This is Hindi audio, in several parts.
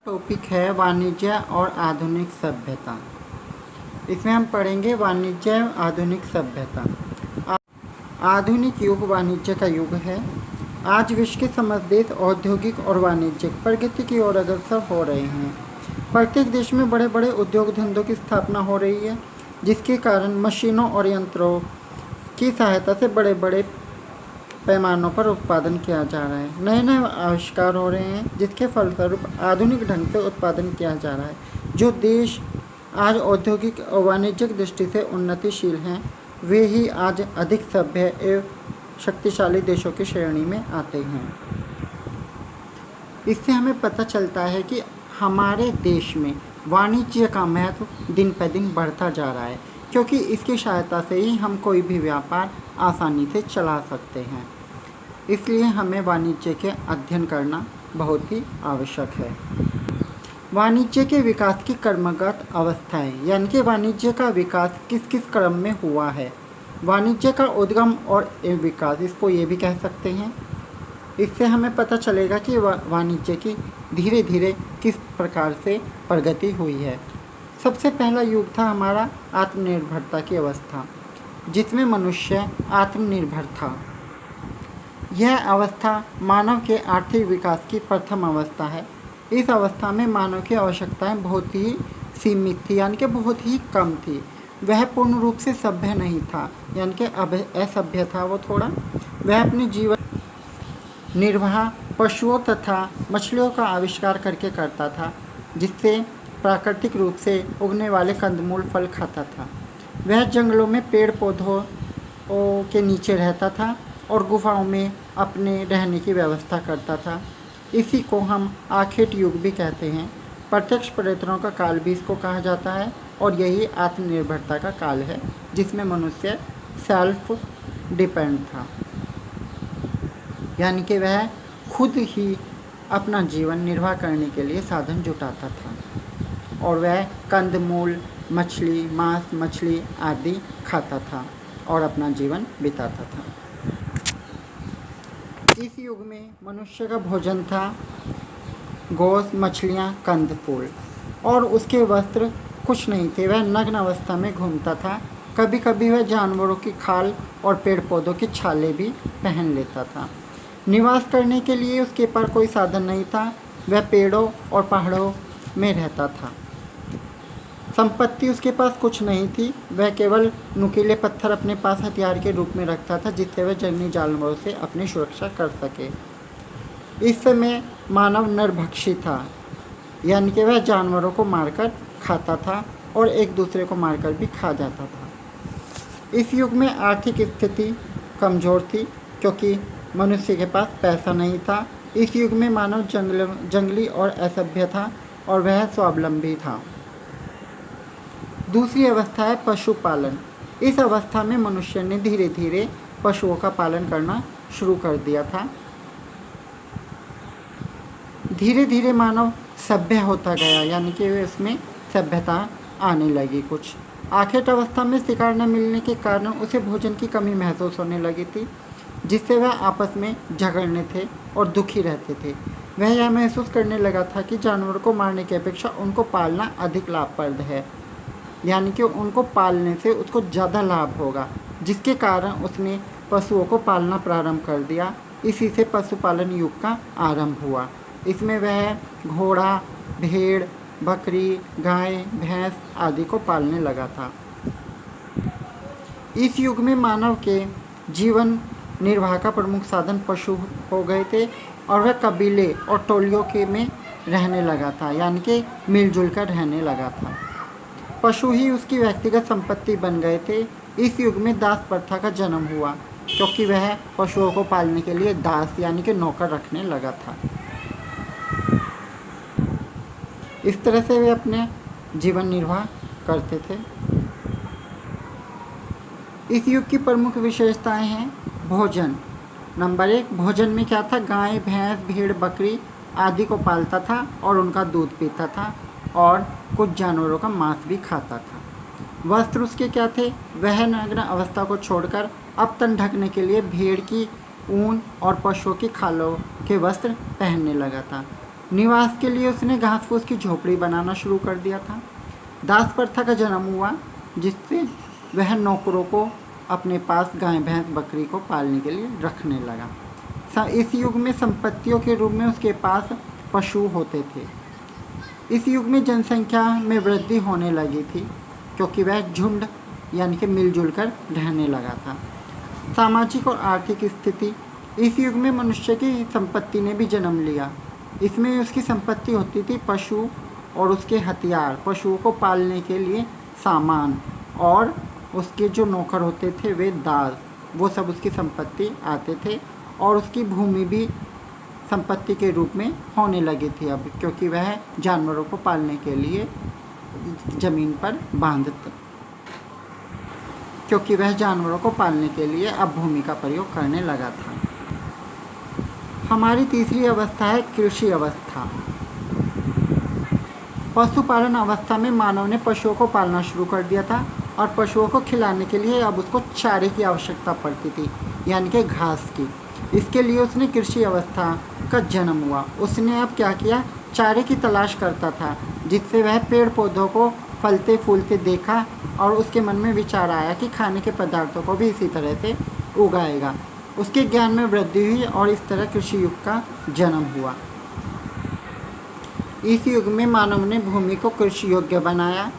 टॉपिक है वाणिज्य और आधुनिक सभ्यता। इसमें हम पढ़ेंगे वाणिज्य एवं आधुनिक सभ्यता। आधुनिक युग वाणिज्य का युग है। आज विश्व के समस्त देश औद्योगिक और वाणिज्यिक प्रगति की ओर अग्रसर हो रहे हैं। प्रत्येक देश में बड़े बड़े उद्योग धंधों की स्थापना हो रही है, जिसके कारण मशीनों और यंत्रों की सहायता से बड़े बड़े पैमानों पर उत्पादन किया जा रहा है। नए नए आविष्कार हो रहे हैं, जिसके फलस्वरूप आधुनिक ढंग से उत्पादन किया जा रहा है। जो देश आज औद्योगिक और वाणिज्यिक दृष्टि से उन्नतिशील हैं, वे ही आज अधिक सभ्य एवं शक्तिशाली देशों की श्रेणी में आते हैं। इससे हमें पता चलता है कि हमारे देश में वाणिज्य का महत्व दिन पर दिन बढ़ता जा रहा है, क्योंकि इसकी सहायता से ही हम कोई भी व्यापार आसानी से चला सकते हैं। इसलिए हमें वाणिज्य के अध्ययन करना बहुत ही आवश्यक है। वाणिज्य के विकास की क्रमगत अवस्थाएं, यानी कि वाणिज्य का विकास किस किस क्रम में हुआ है। वाणिज्य का उद्गम और विकास, इसको ये भी कह सकते हैं। इससे हमें पता चलेगा कि वाणिज्य की धीरे धीरे किस प्रकार से प्रगति हुई है। सबसे पहला युग था हमारा आत्मनिर्भरता की अवस्था, जिसमें मनुष्य आत्मनिर्भर था। यह अवस्था मानव के आर्थिक विकास की प्रथम अवस्था है। इस अवस्था में मानव की आवश्यकताएं बहुत ही सीमित थी, यानी कि बहुत ही कम थी। वह पूर्ण रूप से सभ्य नहीं था, यानी कि असभ्य था वो थोड़ा। वह अपने जीवन निर्वाह पशुओं तथा मछलियों का आविष्कार करके करता था, जिससे प्राकृतिक रूप से उगने वाले कंदमूल फल खाता था। वह जंगलों में पेड़ पौधों के नीचे रहता था और गुफाओं में अपने रहने की व्यवस्था करता था। इसी को हम आखेट युग भी कहते हैं। प्रत्यक्ष प्रयत्नों का काल भी इसको कहा जाता है, और यही आत्मनिर्भरता का काल है, जिसमें मनुष्य सेल्फ डिपेंड था, यानी कि वह खुद ही अपना जीवन निर्वाह करने के लिए साधन जुटाता था, और वह कंदमूल, मछली, मांस मछली आदि खाता था और अपना जीवन बिताता था। इस युग में मनुष्य का भोजन था गोश्त, मछलियाँ, कंद फूल, और उसके वस्त्र कुछ नहीं थे। वह नग्न अवस्था में घूमता था। कभी कभी वह जानवरों की खाल और पेड़ पौधों की छालें भी पहन लेता था। निवास करने के लिए उसके पास कोई साधन नहीं था। वह पेड़ों और पहाड़ों में रहता था। संपत्ति उसके पास कुछ नहीं थी। वह केवल नुकीले पत्थर अपने पास हथियार के रूप में रखता था, जिससे वह जंगली जानवरों से अपनी सुरक्षा कर सके। इस समय मानव नरभक्षी था, यानी कि वह जानवरों को मारकर खाता था और एक दूसरे को मारकर भी खा जाता था। इस युग में आर्थिक स्थिति कमज़ोर थी, क्योंकि मनुष्य के पास पैसा नहीं था। इस युग में मानव जंगली और असभ्य था, और वह स्वावलंबी था। दूसरी अवस्था है पशुपालन। इस अवस्था में मनुष्य ने धीरे धीरे पशुओं का पालन करना शुरू कर दिया था। धीरे धीरे मानव सभ्य होता गया, यानी कि उसमें सभ्यता आने लगी कुछ। आखिर अवस्था में शिकार न मिलने के कारण उसे भोजन की कमी महसूस होने लगी थी, जिससे वह आपस में झगड़ने थे और दुखी रहते थे। वह यह महसूस करने लगा था कि जानवरों को मारने की अपेक्षा उनको पालना अधिक लाभप्रद है, यानी कि उनको पालने से उसको ज़्यादा लाभ होगा, जिसके कारण उसने पशुओं को पालना प्रारंभ कर दिया। इसी से पशुपालन युग का आरंभ हुआ। इसमें वह घोड़ा, भेड़, बकरी, गाय, भैंस आदि को पालने लगा था। इस युग में मानव के जीवन निर्वाह का प्रमुख साधन पशु हो गए थे, और वह कबीले और टोलियों के में रहने लगा था, यानी कि मिलजुल कर रहने लगा था। पशु ही उसकी व्यक्तिगत संपत्ति बन गए थे। इस युग में दास प्रथा का जन्म हुआ, क्योंकि वह पशुओं को पालने के लिए दास यानी कि नौकर रखने लगा था। इस तरह से वे अपने जीवन निर्वाह करते थे। इस युग की प्रमुख विशेषताएं हैं भोजन। नंबर 1, भोजन में क्या था? गाय, भैंस, भेड़, बकरी आदि को पालता था और उनका दूध पीता था, और कुछ जानवरों का मांस भी खाता था। वस्त्र उसके क्या थे? वह नग्न अवस्था को छोड़कर अब तन ढकने के लिए भेड़ की ऊन और पशुओं की खालों के वस्त्र पहनने लगा था। निवास के लिए उसने घास फूस की झोपड़ी बनाना शुरू कर दिया था। दास प्रथा का जन्म हुआ, जिससे वह नौकरों को अपने पास गाय भैंस बकरी को पालने के लिए रखने लगा। इस युग में संपत्तियों के रूप में उसके पास पशु होते थे। इस युग में जनसंख्या में वृद्धि होने लगी थी, क्योंकि वह झुंड यानी कि मिलजुल कर रहने लगा था। सामाजिक और आर्थिक स्थिति, इस युग में मनुष्य की संपत्ति ने भी जन्म लिया। इसमें उसकी संपत्ति होती थी पशु और उसके हथियार, पशुओं को पालने के लिए सामान, और उसके जो नौकर होते थे वे दास, वो सब उसकी संपत्ति आते थे। और उसकी भूमि भी संपत्ति के रूप में होने लगी थी अब, क्योंकि वह जानवरों को पालने के लिए ज़मीन पर क्योंकि वह जानवरों को पालने के लिए अब भूमि का प्रयोग करने लगा था। हमारी तीसरी अवस्था है कृषि अवस्था। पशुपालन अवस्था में मानव ने पशुओं को पालना शुरू कर दिया था, और पशुओं को खिलाने के लिए अब उसको चारे की आवश्यकता पड़ती थी, यानी कि घास की। इसके लिए उसने कृषि अवस्था का जन्म हुआ। उसने अब क्या किया, चारे की तलाश करता था, जिससे वह पेड़ पौधों को फलते फूलते देखा, और उसके मन में विचार आया कि खाने के पदार्थों को भी इसी तरह से उगाएगा। उसके ज्ञान में वृद्धि हुई, और इस तरह कृषि युग का जन्म हुआ। इस युग में मानव ने भूमि को कृषि योग्य बनाया,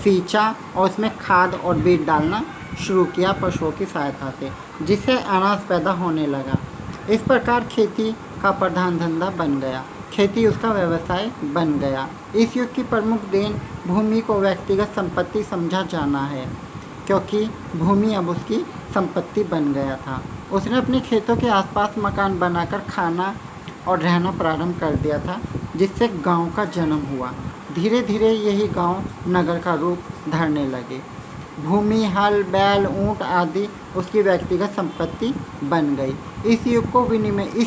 सींचा, और उसमें खाद और बीज डालना शुरू किया पशुओं की सहायता से, जिससे अनाज पैदा होने लगा। इस प्रकार खेती का प्रधान धंधा बन गया, खेती उसका व्यवसाय बन गया। इस युग की प्रमुख देन भूमि को व्यक्तिगत संपत्ति समझा जाना है, क्योंकि भूमि अब उसकी संपत्ति बन गया था। उसने अपने खेतों के आसपास मकान बनाकर खाना और रहना प्रारंभ कर दिया था, जिससे गांव का जन्म हुआ। धीरे धीरे यही गांव नगर का रूप धरने लगे। भूमि, हल, बैल, ऊंट आदि उसकी व्यक्तिगत संपत्ति बन गई। इस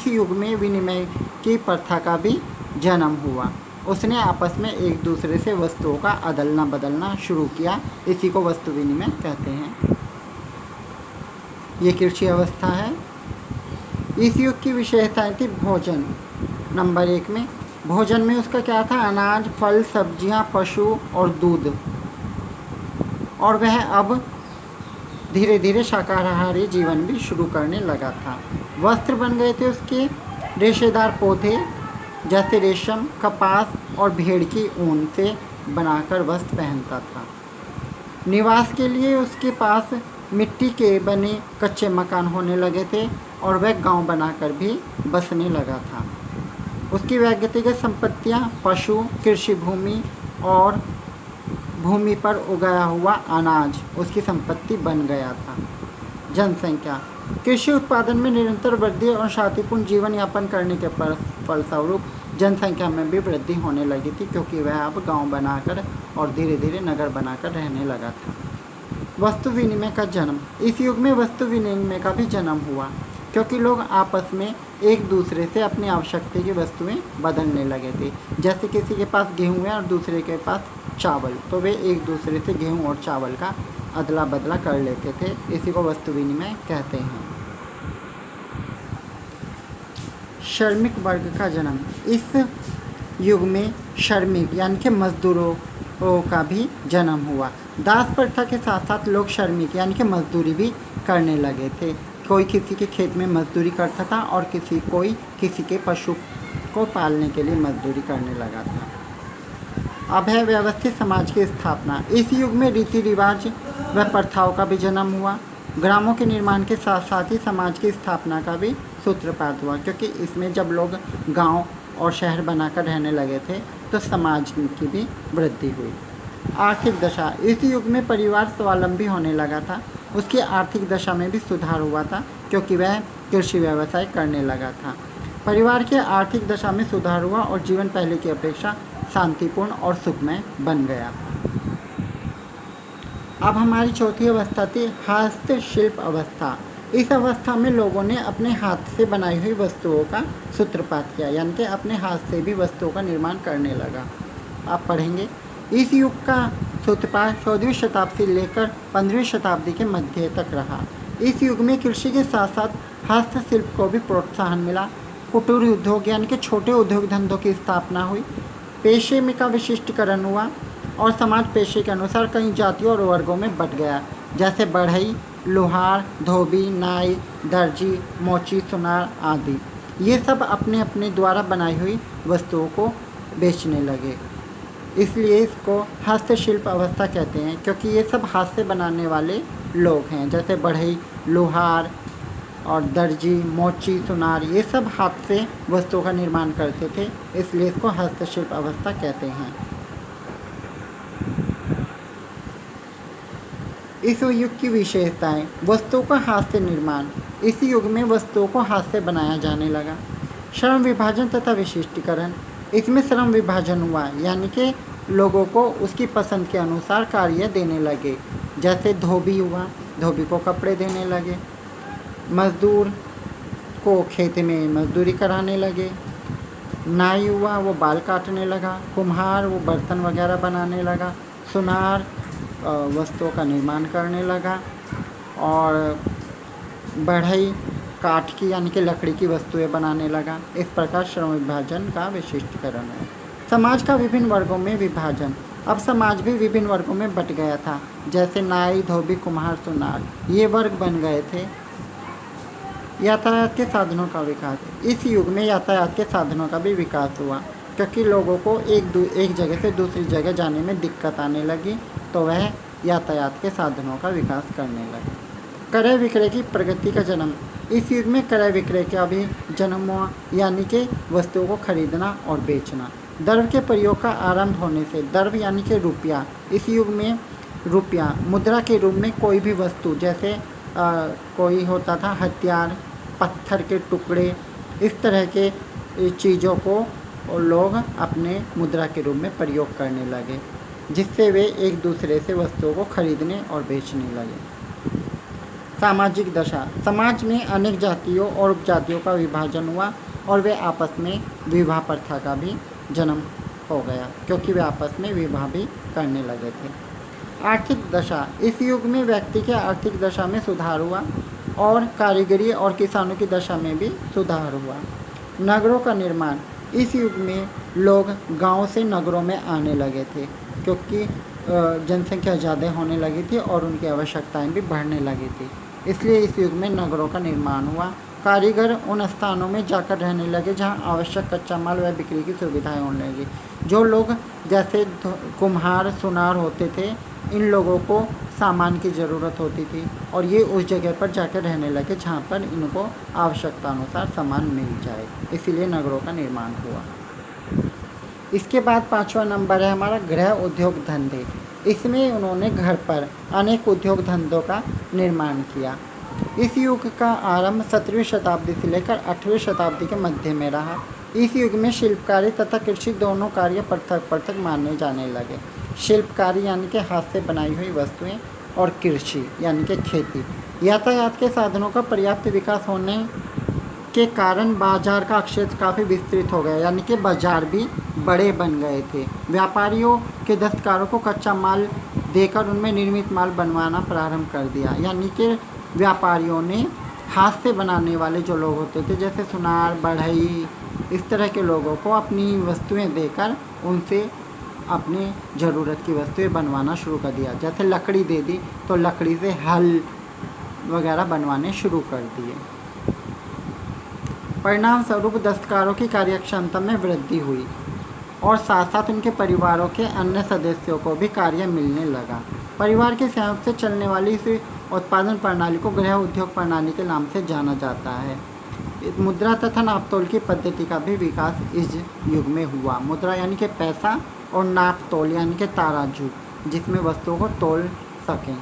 युग में विनिमय की प्रथा का भी जन्म हुआ। उसने आपस में एक दूसरे से वस्तुओं का अदलना बदलना शुरू किया। इसी को वस्तु विनिमय कहते हैं। ये कृषि अवस्था है। इस युग की विशेषताएं थी भोजन। नंबर 1 में भोजन में उसका क्या था, अनाज, फल, सब्जियां, पशु और दूध। और वह अब धीरे धीरे शाकाहारी जीवन भी शुरू करने लगा था। वस्त्र बन गए थे उसके रेशेदार पौधे, जैसे रेशम, कपास और भेड़ की ऊन से बनाकर वस्त्र पहनता था। निवास के लिए उसके पास मिट्टी के बने कच्चे मकान होने लगे थे, और वह गांव बनाकर भी बसने लगा था। उसकी व्यक्तिगत संपत्तियां पशु, कृषि भूमि और भूमि पर उगाया हुआ अनाज उसकी संपत्ति बन गया था। जनसंख्या, कृषि उत्पादन में निरंतर वृद्धि और शांतिपूर्ण जीवन यापन करने के फलस्वरूप जनसंख्या में भी वृद्धि होने लगी थी, क्योंकि वह अब गांव बनाकर और धीरे धीरे नगर बनाकर रहने लगा था। वस्तु विनिमय का जन्म, इस युग में वस्तु विनिमय का भी जन्म हुआ, क्योंकि लोग आपस में एक दूसरे से अपनी आवश्यकता की वस्तुएं बदलने लगे थे। जैसे किसी के पास गेहूँ है और दूसरे के पास चावल, तो वे एक दूसरे से गेहूँ और चावल का अदला बदला कर लेते थे। इसी को वस्तु विनिमय कहते हैं। श्रमिक वर्ग का जन्म, इस युग में श्रमिक यानी कि मजदूरों का भी जन्म हुआ। दास प्रथा के साथ साथ लोग श्रमिक यानी कि मजदूरी भी करने लगे थे। कोई किसी के खेत में मजदूरी करता था, और कोई किसी के पशु को पालने के लिए मजदूरी करने लगा था। अब है व्यवस्थित समाज की स्थापना। इस युग में रीति रिवाज व प्रथाओं का भी जन्म हुआ। ग्रामों के निर्माण के साथ साथ ही समाज की स्थापना का भी सूत्रपात हुआ, क्योंकि इसमें जब लोग गांव और शहर बनाकर रहने लगे थे तो समाज की भी वृद्धि हुई। आर्थिक दशा, इस युग में परिवार स्वावलंबी होने लगा था। उसकी आर्थिक दशा में भी सुधार हुआ था, क्योंकि वह कृषि व्यवसाय करने लगा था। परिवार की आर्थिक दशा में सुधार हुआ और जीवन पहले की अपेक्षा शांतिपूर्ण और सुखमय बन गया। अब हमारी चौथी अवस्था थी हस्तशिल्प अवस्था। इस अवस्था में लोगों ने अपने हाथ से बनाई हुई वस्तुओं का सूत्रपात किया, यानी कि अपने हाथ से भी वस्तुओं का निर्माण करने लगा। आप पढ़ेंगे। इस युग का सूत्रपात 14वीं शताब्दी से लेकर 15वीं शताब्दी के मध्य तक रहा। इस युग में कृषि के साथ साथ हस्तशिल्प को भी प्रोत्साहन मिला। कुटीर उद्योग यानी कि छोटे उद्योग धंधों की स्थापना हुई। पेशे में का विशिष्टीकरण हुआ और समाज पेशे के अनुसार कई जातियों और वर्गों में बंट गया, जैसे बढ़ई, लोहार, धोबी, नाई, दर्जी, मोची, सुनार आदि। ये सब अपने अपने द्वारा बनाई हुई वस्तुओं को बेचने लगे, इसलिए इसको हस्तशिल्प अवस्था कहते हैं, क्योंकि ये सब हाथ से बनाने वाले लोग हैं। जैसे बढ़ई, लोहार और दर्जी, मोची, सुनार, ये सब हाथ से वस्तुओं का निर्माण करते थे, इसलिए इसको हस्तशिल्प अवस्था कहते हैं। इस युग की विशेषताएं। वस्तुओं का हाथ से निर्माण। इस युग में वस्तुओं को हाथ से बनाया जाने लगा। श्रम विभाजन तथा विशिष्टीकरण। इसमें श्रम विभाजन हुआ, यानी कि लोगों को उसकी पसंद के अनुसार कार्य देने लगे। जैसे धोबी हुआ, धोबी को कपड़े देने लगे। मजदूर को खेत में मजदूरी कराने लगे। नाई हुआ, वो बाल काटने लगा। कुम्हार वो बर्तन वगैरह बनाने लगा। सुनार वस्तुओं का निर्माण करने लगा। और बढ़ई काठ की यानी कि लकड़ी की वस्तुएं बनाने लगा। इस प्रकार श्रम विभाजन का विशिष्टीकरण है। समाज का विभिन्न वर्गों में विभाजन। अब समाज भी विभिन्न वर्गों में बट गया था, जैसे नाई, धोबी, कुम्हार, सुनार, ये वर्ग बन गए थे। यातायात के साधनों का विकास। इस युग में यातायात के साधनों का भी विकास हुआ, क्योंकि लोगों को एक जगह से दूसरी जगह जाने में दिक्कत आने लगी, तो वह यातायात के साधनों का विकास करने लगे। क्रय विक्रय की प्रगति का जन्म। इस युग में क्रय विक्रय का भी जन्म हुआ, यानी कि वस्तुओं को खरीदना और बेचना। द्रव्य के प्रयोग का आरंभ होने से। द्रव्य यानी कि रुपया। इस युग में रुपया मुद्रा के रूप में कोई भी वस्तु, जैसे कोई होता था हथियार, पत्थर के टुकड़े, इस तरह के चीज़ों को लोग अपने मुद्रा के रूप में प्रयोग करने लगे, जिससे वे एक दूसरे से वस्तुओं को खरीदने और बेचने लगे। सामाजिक दशा। समाज में अनेक जातियों और उपजातियों का विभाजन हुआ और वे आपस में विवाह प्रथा का भी जन्म हो गया, क्योंकि वे आपस में विवाह भी करने लगे थे। आर्थिक दशा। इस युग में व्यक्ति के आर्थिक दशा में सुधार हुआ और कारीगरी और किसानों की दशा में भी सुधार हुआ। नगरों का निर्माण। इस युग में लोग गांव से नगरों में आने लगे थे, क्योंकि जनसंख्या ज़्यादा होने लगी थी और उनकी आवश्यकताएं भी बढ़ने लगी थी, इसलिए इस युग में नगरों का निर्माण हुआ। कारीगर उन स्थानों में जाकर रहने लगे जहां आवश्यक कच्चा माल व बिक्री की सुविधाएं होने लगी। जो लोग जैसे कुम्हार, सुनार होते थे, इन लोगों को सामान की ज़रूरत होती थी और ये उस जगह पर जाकर रहने लगे जहाँ पर इनको आवश्यकता अनुसार सामान मिल जाए, इसीलिए नगरों का निर्माण हुआ। इसके बाद 5वां नंबर है हमारा गृह उद्योग धंधे। इसमें उन्होंने घर पर अनेक उद्योग धंधों का निर्माण किया। इस युग का आरंभ 17वीं शताब्दी से लेकर 8वीं शताब्दी के मध्य में रहा। इस युग में शिल्पकारी तथा कृषि दोनों कार्य पृथक पृथक माने जाने लगे। शिल्पकारी यानी कि हाथ से बनाई हुई वस्तुएं और कृषि यानी कि खेती। यातायात के साधनों का पर्याप्त विकास होने के कारण बाजार का क्षेत्र काफ़ी विस्तृत हो गया, यानी कि बाजार भी बड़े बन गए थे। व्यापारियों के दस्तकारों को कच्चा माल देकर उनमें निर्मित माल बनवाना प्रारंभ कर दिया, यानी कि व्यापारियों ने हाथ से बनाने वाले जो लोग होते थे, जैसे सुनार, बढ़ई, इस तरह के लोगों को अपनी वस्तुएं देकर उनसे अपनी ज़रूरत की वस्तुएं बनवाना शुरू कर दिया। जैसे लकड़ी दे दी तो लकड़ी से हल वगैरह बनवाने शुरू कर दिए। परिणाम स्वरूप दस्तकारों की कार्यक्षमता में वृद्धि हुई और साथ साथ उनके परिवारों के अन्य सदस्यों को भी कार्य मिलने लगा। परिवार के सहयोग से चलने वाली इस उत्पादन प्रणाली को गृह उद्योग प्रणाली के नाम से जाना जाता है। मुद्रा तथा नापतोल की पद्धति का भी विकास इस युग में हुआ। मुद्रा यानी कि पैसा और नापतोल यानी कि तराजू, जिसमें वस्तुओं को तोल सकें।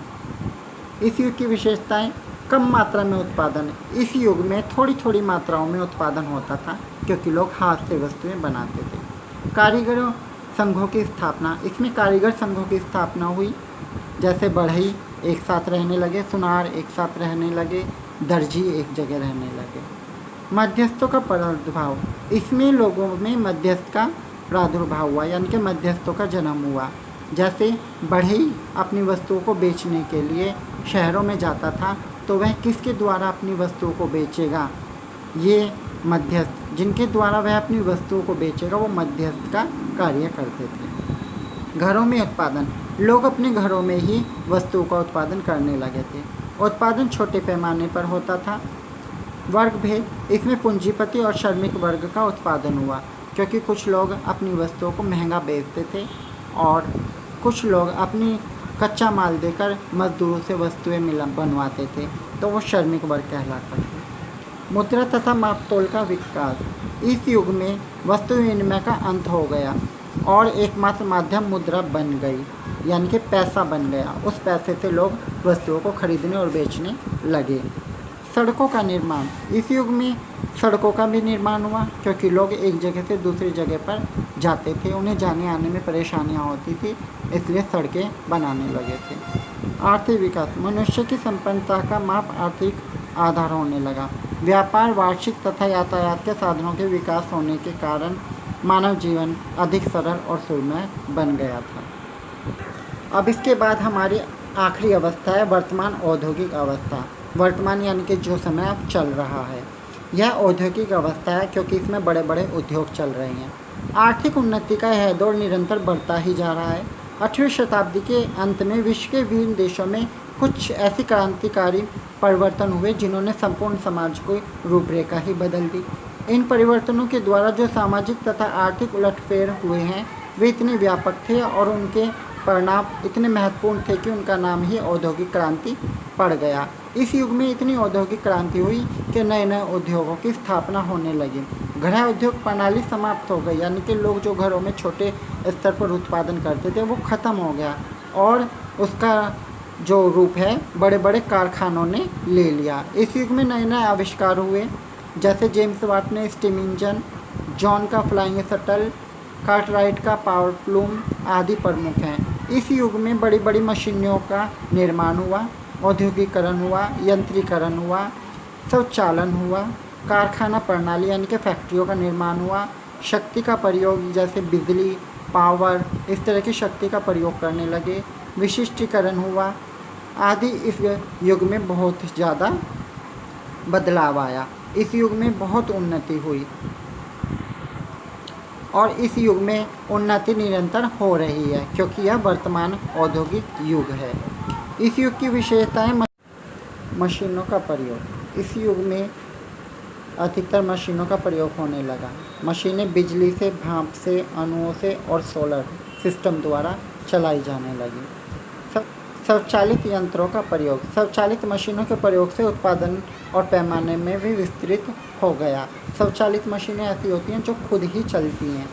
इस युग की विशेषताएं। कम मात्रा में उत्पादन। इस युग में थोड़ी थोड़ी मात्राओं में उत्पादन होता था, क्योंकि लोग हाथ से वस्तुएं बनाते थे। कारीगरों संघों की स्थापना। इसमें कारीगर संघों की स्थापना हुई, जैसे बढ़ई एक साथ रहने लगे, सुनार एक साथ रहने लगे, दर्जी एक जगह रहने लगे। मध्यस्थों का प्रादुर्भाव। इसमें लोगों में मध्यस्थ का प्रादुर्भाव हुआ, यानी कि मध्यस्थों का जन्म हुआ। जैसे बढ़ई अपनी वस्तुओं को बेचने के लिए शहरों में जाता था, तो वह किसके द्वारा अपनी वस्तुओं को बेचेगा, ये मध्यस्थ, जिनके द्वारा वह अपनी वस्तुओं को बेचेगा, वो मध्यस्थ का कार्य करते थे। घरों में उत्पादन, लोग अपने घरों में ही वस्तुओं का उत्पादन करने लगे थे। उत्पादन छोटे पैमाने पर होता था। वर्ग भेद, इसमें पूंजीपति और श्रमिक वर्ग का उत्पादन हुआ, क्योंकि कुछ लोग अपनी वस्तुओं को महंगा बेचते थे और कुछ लोग अपनी कच्चा माल देकर मजदूरों से वस्तुएं बनवाते थे, तो वो श्रमिक वर्ग कहलाता था। मुद्रा तथा मापतोल का विकास, इस युग में वस्तु विनिमय का अंत हो गया और एकमात्र माध्यम मुद्रा बन गई, यानी कि पैसा बन गया। उस पैसे से लोग वस्तुओं को खरीदने और बेचने लगे। सड़कों का निर्माण, इस युग में सड़कों का भी निर्माण हुआ, क्योंकि लोग एक जगह से दूसरी जगह पर जाते थे, उन्हें जाने आने में परेशानियां होती थी, इसलिए सड़कें बनाने लगे थे। आर्थिक विकास, मनुष्य की संपन्नता का माप आर्थिक आधार होने लगा। व्यापार, वार्षिक तथा यातायात के साधनों के विकास होने के कारण मानव जीवन अधिक सरल और सुगमय बन गया था। अब इसके बाद हमारी आखिरी अवस्था है वर्तमान औद्योगिक अवस्था। वर्तमान यानी कि जो समय अब चल रहा है, यह औद्योगिक अवस्था है, क्योंकि इसमें बड़े बड़े उद्योग चल रहे हैं। आर्थिक उन्नति का यह दौर निरंतर बढ़ता ही जा रहा है। 8वीं शताब्दी के अंत में विश्व के विभिन्न देशों में कुछ ऐसी क्रांतिकारी परिवर्तन हुए जिन्होंने संपूर्ण समाज को रूपरेखा ही बदल दी। इन परिवर्तनों के द्वारा जो सामाजिक तथा आर्थिक उलटफेर हुए हैं, वे इतने व्यापक थे और उनके परिणाम इतने महत्वपूर्ण थे कि उनका नाम ही औद्योगिक क्रांति पड़ गया। इस युग में इतनी औद्योगिक क्रांति हुई कि नए नए उद्योगों की स्थापना होने लगी। गृह उद्योग प्रणाली समाप्त हो गई, यानी कि लोग जो घरों में छोटे स्तर पर उत्पादन करते थे वो ख़त्म हो गया और उसका जो रूप है बड़े बड़े कारखानों ने ले लिया। इस युग में नए नए आविष्कार हुए, जैसे जेम्स वाट ने स्टीम इंजन, जॉन का फ्लाइंग शटल, कार्टराइट का पावर प्लूम आदि प्रमुख हैं। इस युग में बड़ी बड़ी मशीनों का निर्माण हुआ, औद्योगिकरण हुआ, यंत्रीकरण हुआ, स्वचालन हुआ, कारखाना प्रणाली यानी कि फैक्ट्रियों का निर्माण हुआ, शक्ति का प्रयोग जैसे बिजली, पावर, इस तरह की शक्ति का प्रयोग करने लगे, विशिष्टीकरण हुआ आदि। इस युग में बहुत ज़्यादा बदलाव आया। इस युग में बहुत उन्नति हुई और इस युग में उन्नति निरंतर हो रही है, क्योंकि यह वर्तमान औद्योगिक युग है। इस युग की विशेषताएं, मशीनों का प्रयोग। इस युग में अधिकतर मशीनों का प्रयोग होने लगा। मशीनें बिजली से, भाप से, अणुओं से और सोलर सिस्टम द्वारा चलाई जाने लगी। स्वचालित यंत्रों का प्रयोग, स्वचालित मशीनों के प्रयोग से उत्पादन और पैमाने में भी विस्तृत हो गया। स्वचालित मशीनें ऐसी होती हैं जो खुद ही चलती हैं।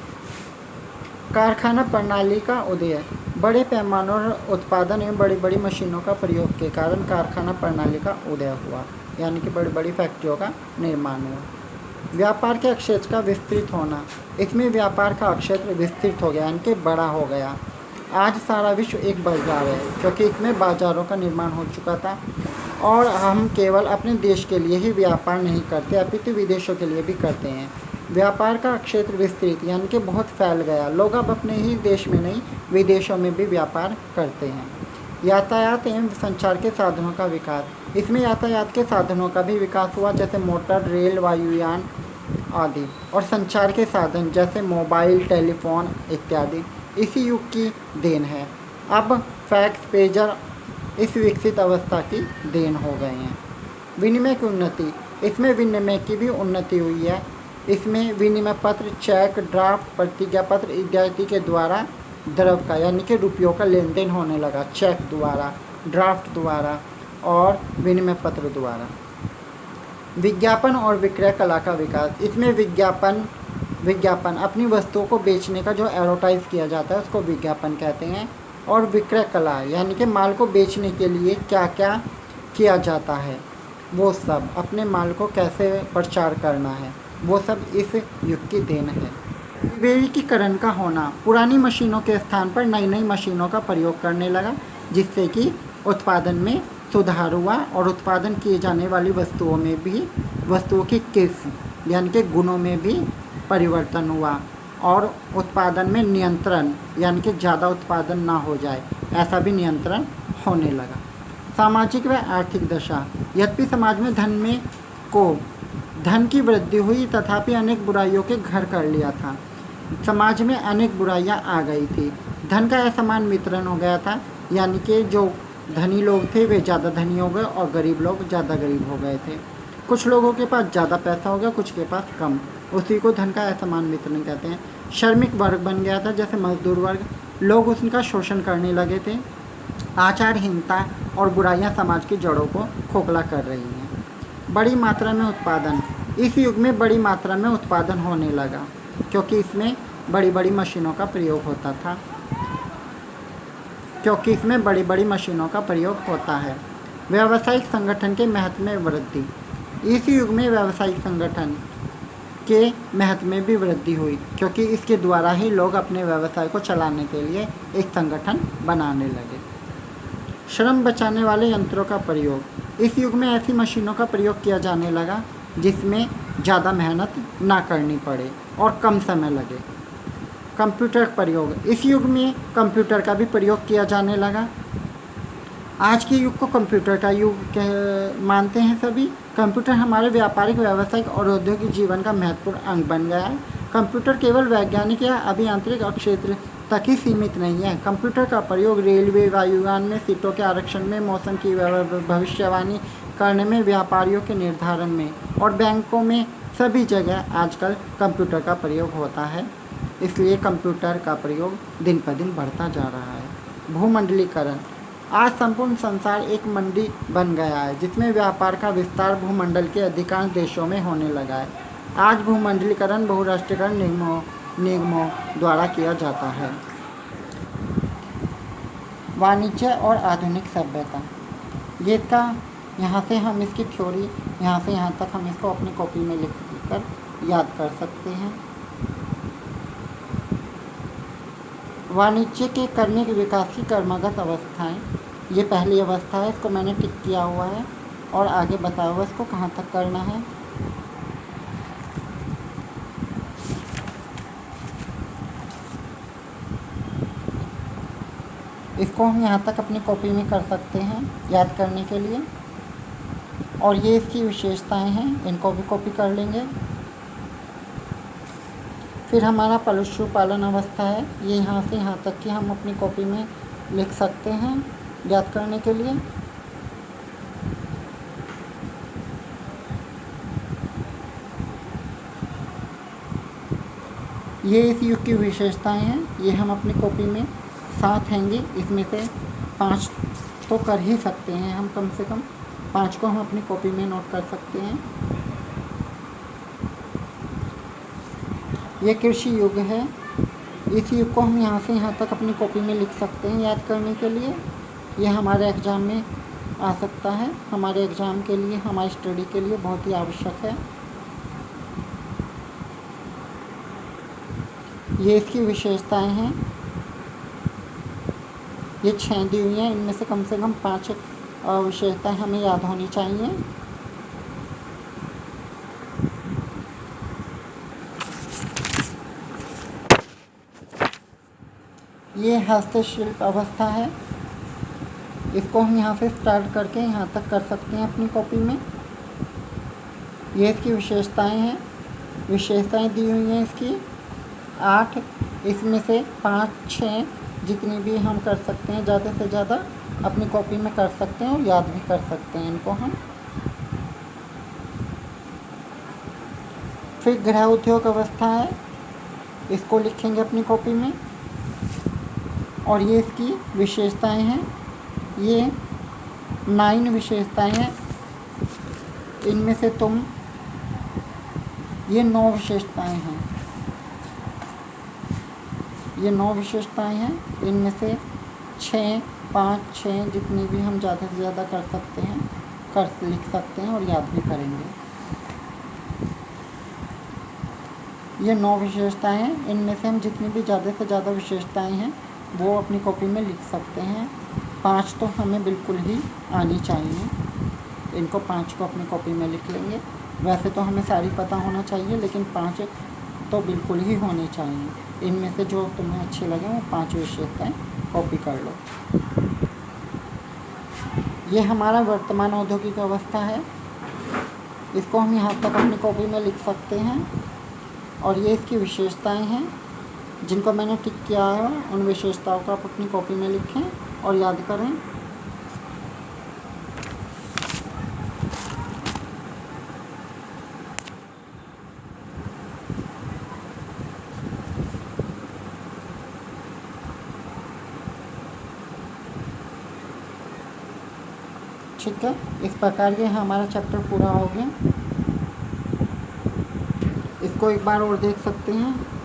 कारखाना प्रणाली का उदय, बड़े पैमानों और उत्पादन में बड़ी बड़ी मशीनों का प्रयोग के कारण कारखाना प्रणाली का उदय हुआ, यानी कि बड़ी बड़ी फैक्ट्रियों का निर्माण हुआ। व्यापार के क्षेत्र का विस्तृत होना, इसमें व्यापार का क्षेत्र विस्तृत हो गया, यानी कि बड़ा हो गया। आज सारा विश्व एक बाजार है, क्योंकि इसमें बाज़ारों का निर्माण हो चुका था और हम केवल अपने देश के लिए ही व्यापार नहीं करते, अपितु विदेशों के लिए भी करते हैं। व्यापार का क्षेत्र विस्तृत यानी कि बहुत फैल गया। लोग अब अपने ही देश में नहीं, विदेशों में भी व्यापार करते हैं। यातायात एवं संचार के साधनों का विकास, इसमें यातायात के साधनों का भी विकास हुआ, जैसे मोटर, रेल, वायुयान आदि, और संचार के साधन जैसे मोबाइल, टेलीफोन इत्यादि इसी युग की देन है। अब फैक्स, पेजर इस विकसित अवस्था की देन हो गए हैं। विनिमय की उन्नति, इसमें विनिमय की भी उन्नति हुई है। इसमें विनिमय पत्र, चेक, ड्राफ्ट, प्रतिज्ञा पत्र इत्यादि के द्वारा द्रव्य का यानी कि रुपयों का लेन देन होने लगा, चेक द्वारा, ड्राफ्ट द्वारा और विनिमय पत्र द्वारा। विज्ञापन और विक्रय कला का विकास, इसमें विज्ञापन अपनी वस्तुओं को बेचने का जो एडवर्टाइज किया जाता है उसको विज्ञापन कहते हैं, और विक्रय कला यानी कि माल को बेचने के लिए क्या क्या किया जाता है, वो सब अपने माल को कैसे प्रचार करना है, वो सब इस युग की देन है। विवेकीकरण का होना, पुरानी मशीनों के स्थान पर नई नई मशीनों का प्रयोग करने लगा, जिससे कि उत्पादन में सुधार हुआ और उत्पादन किए जाने वाली वस्तुओं की किस्म यानी कि गुणों में भी परिवर्तन हुआ और उत्पादन में नियंत्रण यानी कि ज़्यादा उत्पादन ना हो जाए, ऐसा भी नियंत्रण होने लगा। सामाजिक व आर्थिक दशा, यद्यपि समाज में धन की वृद्धि हुई, तथापि अनेक बुराइयों के घर कर लिया था। समाज में अनेक बुराइयां आ गई थी। धन का असमान वितरण हो गया था, यानी कि जो धनी लोग थे वे ज़्यादा धनी हो गए और गरीब लोग ज़्यादा गरीब हो गए थे। कुछ लोगों के पास ज़्यादा पैसा हो गया, कुछ के पास कम। उसी को धन का असमान वितरण कहते हैं। श्रमिक वर्ग बन गया था, जैसे मजदूर वर्ग। लोग उनका शोषण करने लगे थे। आचारहीनता और बुराइयां समाज की जड़ों को खोखला कर रही हैं। बड़ी मात्रा में उत्पादन। इस युग में बड़ी मात्रा में उत्पादन होने लगा, क्योंकि इसमें बड़ी बड़ी मशीनों का प्रयोग होता है। व्यावसायिक संगठन के महत्व में वृद्धि। इस युग में व्यावसायिक संगठन के महत्व में भी वृद्धि हुई, क्योंकि इसके द्वारा ही लोग अपने व्यवसाय को चलाने के लिए एक संगठन बनाने लगे। श्रम बचाने वाले यंत्रों का प्रयोग। इस युग में ऐसी मशीनों का प्रयोग किया जाने लगा जिसमें ज़्यादा मेहनत ना करनी पड़े और कम समय लगे। कंप्यूटर प्रयोग। इस युग में कंप्यूटर का भी प्रयोग किया जाने लगा। आज के युग को कंप्यूटर का युग मानते हैं सभी। कंप्यूटर हमारे व्यापारिक, व्यावसायिक और औद्योगिक जीवन का महत्वपूर्ण अंग बन गया है। कंप्यूटर केवल वैज्ञानिक या अभियांत्रिक क्षेत्र तक ही सीमित नहीं है। कंप्यूटर का प्रयोग रेलवे, वायुयान में सीटों के आरक्षण में, मौसम की भविष्यवाणी करने में, व्यापारियों के निर्धारण में और बैंकों में, सभी जगह आजकल कंप्यूटर का प्रयोग होता है। इसलिए कंप्यूटर का प्रयोग दिन पर दिन बढ़ता जा रहा है। भूमंडलीकरण। आज संपूर्ण संसार एक मंडी बन गया है, जिसमें व्यापार का विस्तार भूमंडल के अधिकांश देशों में होने लगा है। आज भूमंडलीकरण बहुराष्ट्रीयकरण निगमों द्वारा किया जाता है। वाणिज्य और आधुनिक सभ्यता। ये इसका यहाँ से हम इसकी थ्योरी यहाँ से यहाँ तक हम इसको अपनी कॉपी में लिख कर याद कर सकते हैं। वाणिज्य के करने के विकास की क्रमगत अवस्थाएं। ये पहली अवस्था है, इसको मैंने टिक किया हुआ है और आगे बताया हुआ इसको कहाँ तक करना है। इसको हम यहाँ तक अपनी कॉपी में कर सकते हैं याद करने के लिए। और ये इसकी विशेषताएं हैं, इनको भी कॉपी कर लेंगे। फिर हमारा पशुपालन अवस्था है, ये यहाँ से यहाँ तक की हम अपनी कॉपी में लिख सकते हैं याद करने के लिए। ये इस युग की विशेषताएं हैं, ये हम अपनी कॉपी में 7 हैंगी, इसमें से 5 तो कर ही सकते हैं हम, कम से कम 5 को हम अपनी कॉपी में नोट कर सकते हैं। ये कृषि युग है, इस युग को हम यहाँ से यहाँ तक अपनी कॉपी में लिख सकते हैं याद करने के लिए। ये हमारे एग्ज़ाम में आ सकता है, हमारे एग्ज़ाम के लिए, हमारी स्टडी के लिए बहुत ही आवश्यक है। ये इसकी विशेषताएं हैं, ये 6 दी हुई हैं, इनमें से कम 5 विशेषताएं हमें याद होनी चाहिए। ये हस्तशिल्प अवस्था है, इसको हम यहाँ से स्टार्ट करके यहाँ तक कर सकते हैं अपनी कॉपी में। ये इसकी विशेषताएं हैं, विशेषताएं दी हुई हैं इसकी 8, इसमें से 5-6 जितनी भी हम कर सकते हैं, ज़्यादा से ज़्यादा अपनी कॉपी में कर सकते हैं और याद भी कर सकते हैं इनको हम। फिर गृह उद्योग अवस्था है, इसको लिखेंगे अपनी कॉपी में। और ये इसकी विशेषताएं हैं, ये 9 विशेषताएं हैं, इनमें से ये 9 विशेषताएं हैं, ये 9 विशेषताएं हैं, इनमें से 5-6 जितनी भी हम ज़्यादा से ज़्यादा कर सकते हैं, लिख सकते हैं और याद भी करेंगे। ये 9 विशेषताएं हैं, इनमें से हम जितनी भी ज़्यादा से ज़्यादा विशेषताएं हैं वो अपनी कॉपी में लिख सकते हैं। 5 तो हमें बिल्कुल ही आनी चाहिए, इनको 5 को अपनी कॉपी में लिख लेंगे। वैसे तो हमें सारी पता होना चाहिए, लेकिन 5 तो बिल्कुल ही होनी चाहिए। इनमें से जो तुम्हें अच्छे लगे वो 5 विशेषताएं कॉपी कर लो। ये हमारा वर्तमान औद्योगिक अवस्था है, इसको हम यहाँ तक अपनी कॉपी में लिख सकते हैं। और ये इसकी विशेषताएं हैं जिनको मैंने टिक किया है, उन विशेषताओं को आप अपनी कॉपी में लिखें और याद करें। ठीक है, इस प्रकार ये हमारा चैप्टर पूरा हो गया। इसको एक बार और देख सकते हैं।